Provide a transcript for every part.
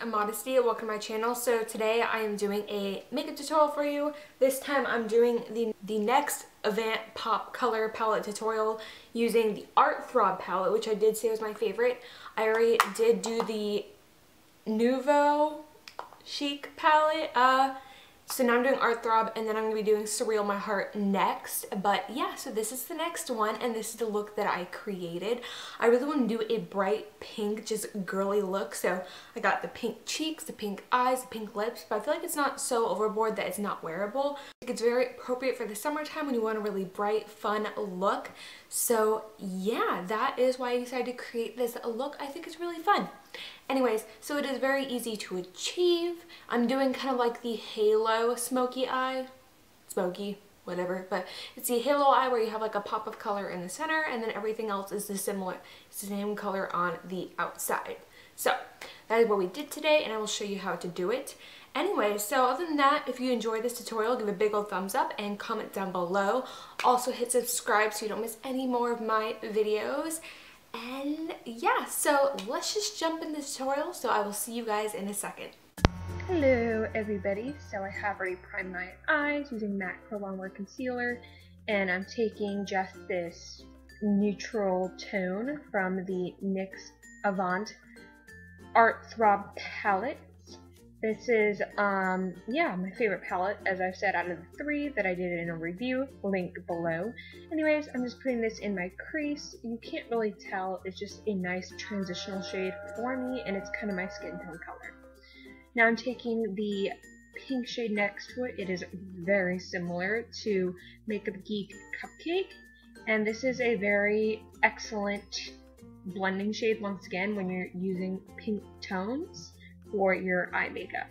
I'm Modesty. Welcome to my channel. So today I am doing a makeup tutorial for you. This time I'm doing the NYX Avant Pop Color Palette tutorial using the Art Throb Palette, which I did say was my favorite. I already did do the Nouveau Chic palette. So now I'm doing Art Throb, and then I'm going to be doing Surreal My Heart next. But yeah, so this is the next one, and this is the look that I created. I really want to do a bright pink, just girly look. So I got the pink cheeks, the pink eyes, the pink lips, but I feel like it's not so overboard that it's not wearable. It's very appropriate for the summertime when you want a really bright, fun look. So yeah, that is why I decided to create this look. I think it's really fun. Anyways, so it is very easy to achieve. I'm doing kind of like the halo smoky eye, smoky, whatever, but it's the halo eye where you have like a pop of color in the center and then everything else is the same color on the outside. So that is what we did today, and I will show you how to do it. Anyway, so other than that, if you enjoyed this tutorial, give a big old thumbs up and comment down below. Also hit subscribe so you don't miss any more of my videos. And yeah, so let's just jump in the tutorial, so I will see you guys in a second. Hello everybody, so I have already primed my eyes using MAC Prolongwear Concealer, and I'm taking just this neutral tone from the NYX Avant Art Throb Palette. This is, yeah, my favorite palette, as I've said, out of the three that I did in a review, link below. Anyways, I'm just putting this in my crease. You can't really tell, it's just a nice transitional shade for me, and it's kind of my skin tone color. Now I'm taking the pink shade next to it. It is very similar to Makeup Geek Cupcake, and this is a very excellent blending shade once again when you're using pink tones for your eye makeup.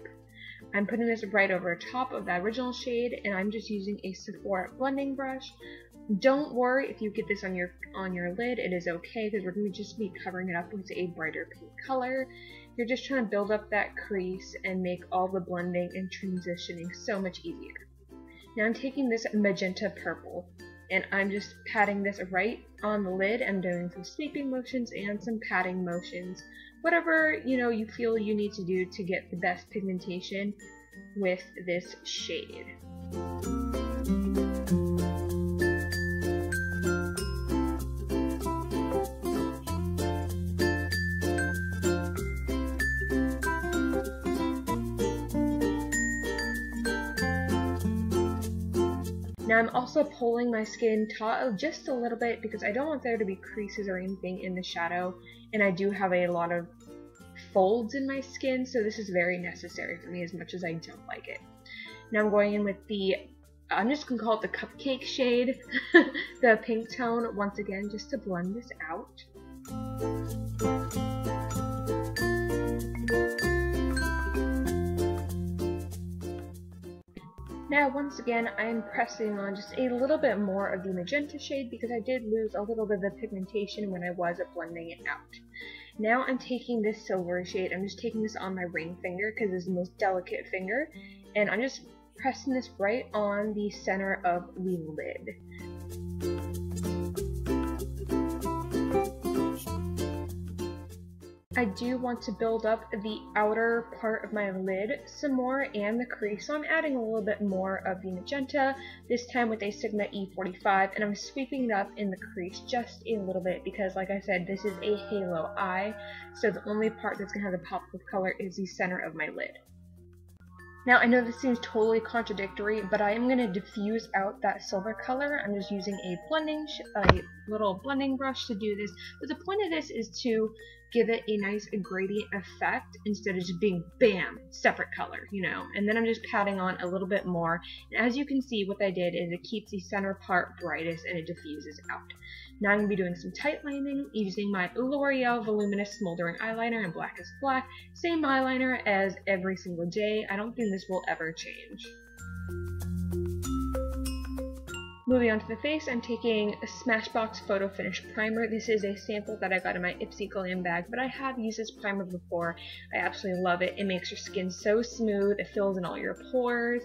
I'm putting this right over top of the original shade, and I'm just using a Sephora blending brush. Don't worry if you get this on your lid, it is okay because we're going to just be covering it up with a brighter pink color. You're just trying to build up that crease and make all the blending and transitioning so much easier. Now I'm taking this magenta purple, and I'm just patting this right on the lid. I'm doing some sweeping motions and some patting motions. Whatever, you feel you need to do to get the best pigmentation with this shade. Now I'm also pulling my skin taut just a little bit because I don't want there to be creases or anything in the shadow, and I do have a lot of folds in my skin, so this is very necessary for me as much as I don't like it. Now I'm going in with the, I'm just going to call it the Cupcake shade, the pink tone, once again, just to blend this out. Now, once again, I'm pressing on just a little bit more of the magenta shade because I did lose a little bit of the pigmentation when I was blending it out. Now I'm taking this silvery shade. I'm just taking this on my ring finger because it's the most delicate finger, and I'm just pressing this right on the center of the lid. I do want to build up the outer part of my lid some more and the crease, so I'm adding a little bit more of the magenta, this time with a Sigma E45, and I'm sweeping it up in the crease just a little bit because, like I said, this is a halo eye, so the only part that's going to have the pop of color is the center of my lid. Now, I know this seems totally contradictory, but I am going to diffuse out that silver color. I'm just using a little blending brush to do this, but the point of this is to give it a nice gradient effect instead of just being bam, separate color, and then I'm just patting on a little bit more, and as you can see, what I did is it keeps the center part brightest and it diffuses out. Now I'm going to be doing some tight lining using my L'Oreal Voluminous Smoldering eyeliner in Black is Black. Same eyeliner as every single day. I don't think this will ever change. Moving on to the face, I'm taking a Smashbox Photo Finish Primer. This is a sample that I got in my Ipsy Glam bag, but I have used this primer before. I absolutely love it. It makes your skin so smooth, it fills in all your pores,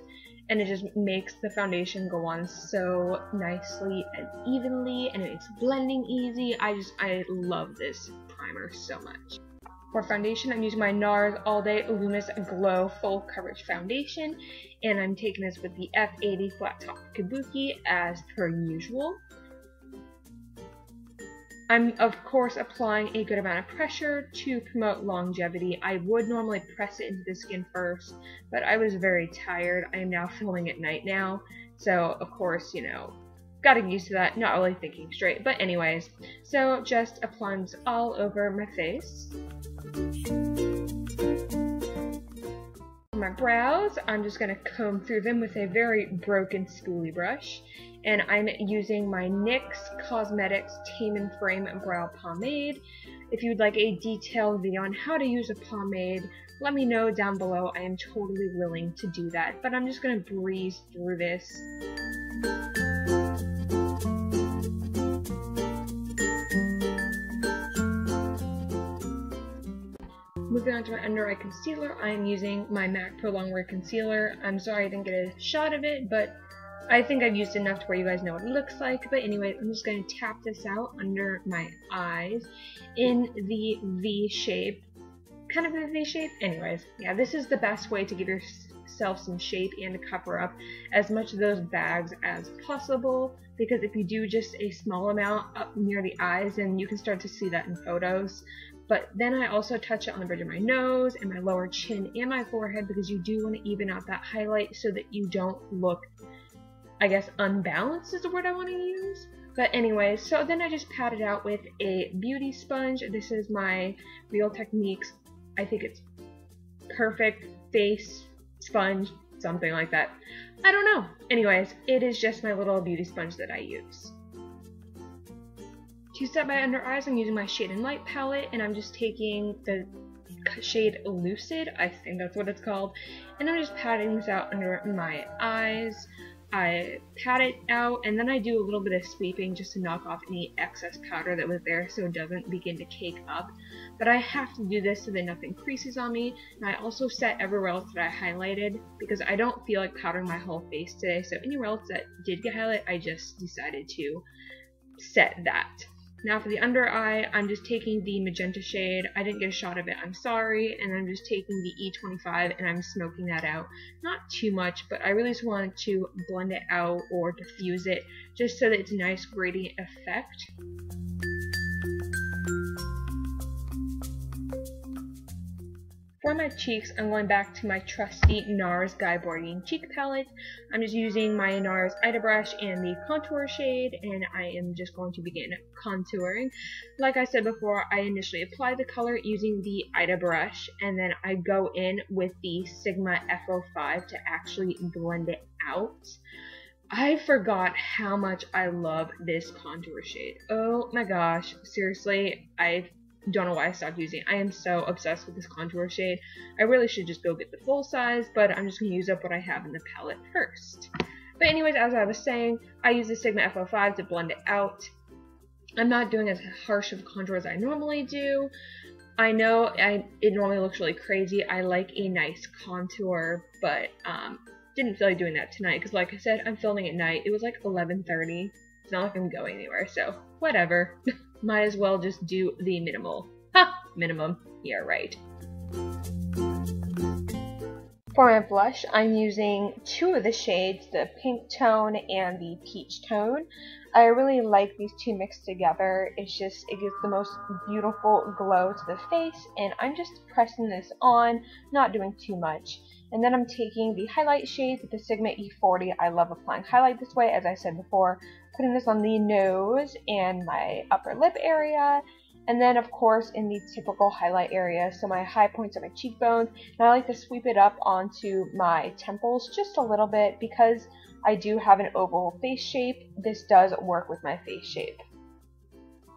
and it just makes the foundation go on so nicely and evenly, and it makes blending easy. I love this primer so much. For foundation, I'm using my Nars All Day Luminous Glow Full Coverage Foundation, and I'm taking this with the F80 Flat Top Kabuki as per usual. I'm of course applying a good amount of pressure to promote longevity. I would normally press it into the skin first, but I was very tired. I am now filming at night now, so of course, you know, gotta used to that, not really thinking straight. But anyways, so just applying this all over my face. For my brows, I'm just going to comb through them with a very broken spoolie brush, and I'm using my NYX Cosmetics Tame&Frame Brow Pomade. If you'd like a detailed video on how to use a pomade, let me know down below. I am totally willing to do that, but I'm just going to breeze through this. Moving on to my under eye concealer, I am using my MAC Prolongwear Concealer. I'm sorry I didn't get a shot of it, but I think I've used enough to where you guys know what it looks like. But anyway, I'm just going to tap this out under my eyes in the V shape. Kind of a V shape? Anyways, yeah, this is the best way to give yourself some shape and to cover up as much of those bags as possible. Because if you do just a small amount up near the eyes, then you can start to see that in photos. But then I also touch it on the bridge of my nose and my lower chin and my forehead, because you do want to even out that highlight so that you don't look, I guess, unbalanced is the word I want to use. But anyways, so then I just pat it out with a beauty sponge. This is my Real Techniques, I think it's Perfect Face Sponge, something like that. I don't know. Anyways, it is just my little beauty sponge that I use. To set my under eyes, I'm using my Shade and Light palette, and I'm just taking the shade Lucid, I think that's what it's called, and I'm just patting this out under my eyes. I pat it out, and then I do a little bit of sweeping just to knock off any excess powder that was there so it doesn't begin to cake up. But I have to do this so that nothing creases on me, and I also set everywhere else that I highlighted, because I don't feel like powdering my whole face today, so anywhere else that did get highlighted, I just decided to set that. Now for the under eye, I'm just taking the Magenta shade. I didn't get a shot of it, I'm sorry. And I'm just taking the E25 and I'm smoking that out. Not too much, but I really just wanted to blend it out or diffuse it just so that it's a nice gradient effect. For my cheeks, I'm going back to my trusty Nars Guy Bourdin cheek palette. I'm just using my Nars Ida brush and the contour shade, and I am just going to begin contouring. Like I said before, I initially apply the color using the Ida brush, and then I go in with the Sigma F05 to actually blend it out. I forgot how much I love this contour shade. Oh my gosh, seriously, I don't know why I stopped using it. I am so obsessed with this contour shade. I really should just go get the full size, but I'm just going to use up what I have in the palette first. But anyways, as I was saying, I use the Sigma F05 to blend it out. I'm not doing as harsh of a contour as I normally do. I know it normally looks really crazy. I like a nice contour, but didn't feel like doing that tonight because, like I said, I'm filming at night. It was like 11:30. It's not like I'm going anywhere, so whatever. Might as well just do the minimal. Ha! Minimum. Yeah, right. For my blush, I'm using two of the shades, the pink tone and the peach tone. I really like these two mixed together. It gives the most beautiful glow to the face, and I'm just pressing this on, not doing too much. And then I'm taking the highlight shades with the Sigma E40. I love applying highlight this way, as I said before. Putting this on the nose and my upper lip area, and then of course in the typical highlight area, so my high points are my cheekbones, and I like to sweep it up onto my temples just a little bit because I do have an oval face shape. This does work with my face shape.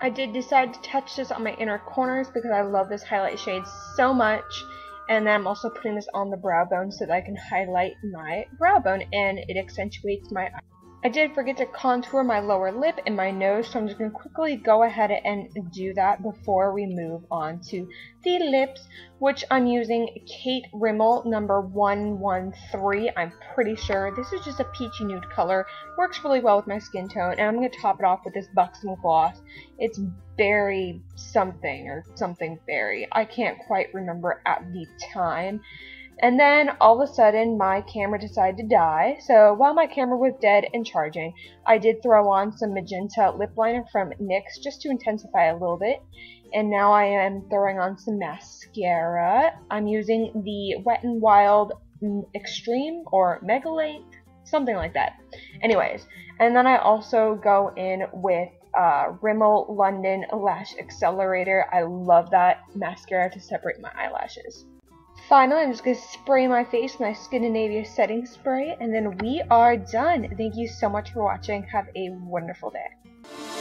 I did decide to touch this on my inner corners because I love this highlight shade so much. And then I'm also putting this on the brow bone so that I can highlight my brow bone, and it accentuates my I did forget to contour my lower lip and my nose, so I'm just going to quickly go ahead and do that before we move on to the lips, which I'm using Kate Rimmel number 113. I'm pretty sure this is just a peachy nude color. Works really well with my skin tone, and I'm going to top it off with this Buxom gloss. It's berry something or something berry. I can't quite remember at the time. And then all of a sudden my camera decided to die, so while my camera was dead and charging, I did throw on some Magenta lip liner from NYX just to intensify a little bit. And now I am throwing on some mascara. I'm using the Wet n Wild Extreme or Mega Length, something like that. Anyways, and then I also go in with Rimmel London Lash Accelerator. I love that mascara to separate my eyelashes. Finally, I'm just going to spray my face with my Skindanavia setting spray, and then we are done. Thank you so much for watching. Have a wonderful day.